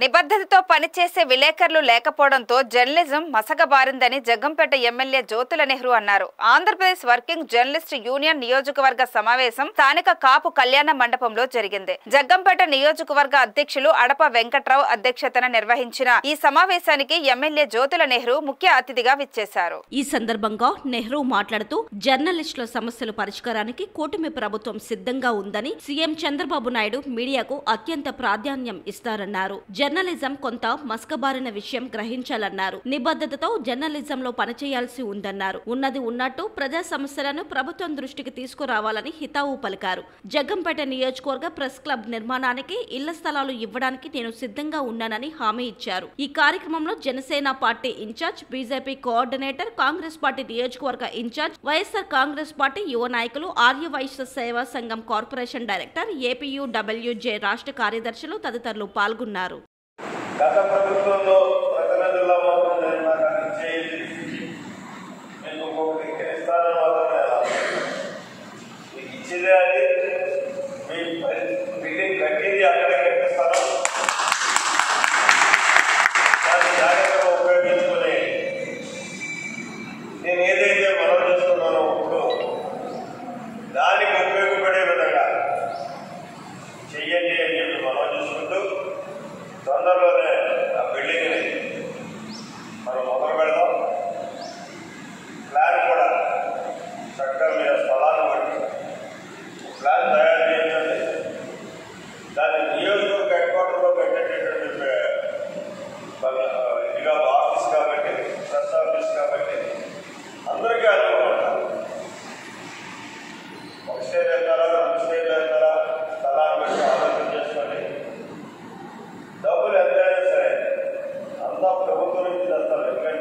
నిబద్ధతతో పనిచేసే విలేకరులు లేకపోవడంతో జర్నలిజం మసకబారిందని జగ్గంపేట ఎమ్మెల్యే జ్యోతుల నెహ్రూ అన్నారు. ఆంధ్రప్రదేశ్ వర్కింగ్ జర్నలిస్ట్ యూనియన్ నియోజకవర్గ సమావేశం స్థానిక కాపు కళ్యాణ మండపంలో జరిగింది. జగ్గంపేట నియోజకవర్గ అధ్యక్షులు అడప వెంకట్రావు అధ్యక్షతన నిర్వహించిన ఈ సమావేశానికి ఎమ్మెల్యే జ్యోతుల నెహ్రూ ముఖ్య అతిథిగా విచ్చేశారు. ఈ సందర్భంగా నెహ్రూ మాట్లాడుతూ జర్నలిస్టుల సమస్యల పరిష్కారానికి కూటమి ప్రభుత్వం సిద్ధంగా ఉందని, సీఎం చంద్రబాబు నాయుడు మీడియాకు అత్యంత ప్రాధాన్యం ఇస్తారన్నారు. జర్నలిజం కొంత మస్కబారిన విషయం గ్రహించాలన్నారు. నిబద్ధతతో జర్నలిజంలో పనిచేయాల్సి ఉందన్నారు. ఉన్నది ఉన్నట్టు ప్రజా సమస్యలను ప్రభుత్వం దృష్టికి తీసుకురావాలని హితావు పలికారు. జగ్గంపేట నియోజకవర్గ ప్రెస్ క్లబ్ నిర్మాణానికి ఇళ్ల స్థలాలు ఇవ్వడానికి నేను సిద్ధంగా ఉన్నానని హామీ ఇచ్చారు. ఈ కార్యక్రమంలో Janasena party incharge, BJP coordinator, Congress party నియోజకవర్గ ఇన్ఛార్జ్, వైఎస్ఆర్ కాంగ్రెస్ పార్టీ యువ నాయకులు, ఆర్యవైశ్య సేవా సంఘం కార్పొరేషన్ డైరెక్టర్, ఏపీయూడబ్ల్యూజే రాష్ట్ర కార్యదర్శులు తదితరులు పాల్గొన్నారు. గత ప్రభుత్వంలో ప్రతినిధుల మాత్రం నేను నాకు చేయండి, మీకు ఇంకొకటి ఇస్తానని మాత్రమే మీకు ఇచ్చేదే అది. మీ బిల్డింగ్ కట్టేది అక్కడే కట్టిస్తాను, దాన్ని జాగ్రత్తగా ఉపయోగించుకుని నేను ఏదైతే మనం చేస్తున్నానో ఇప్పుడు దానికి ఉపయోగపడే విధంగా చెయ్యండి అని చెప్పి మనం చూసుకుంటూ తొందరలోనే ఆ బిల్డింగ్ని మనం మొదలు పెడదాం. ప్లాన్ కూడా చక్కగా మీరు స్థలాన్ని బట్టి ప్లాన్ తయారు చేయండి. దాన్ని నియోజకవర్గ హెడ్ క్వార్టర్లో పెట్టేటటువంటి ఇదిగా ఆఫీస్ కాబట్టి, ప్రెస్ ఆఫీస్ కాబట్టి అందరికీ అనుభవం ఉంటారు. ఒక స్టేజ్ వెళ్తారా, రెండు స్టేజ్లు వెళ్తారా, స్థలాన్ని బట్టి ఆలోచన చేసుకొని డబ్బులు ఎంతైనా సరే అంతా ప్రభుత్వం నుంచి తెస్తారు. ఎందుకంటే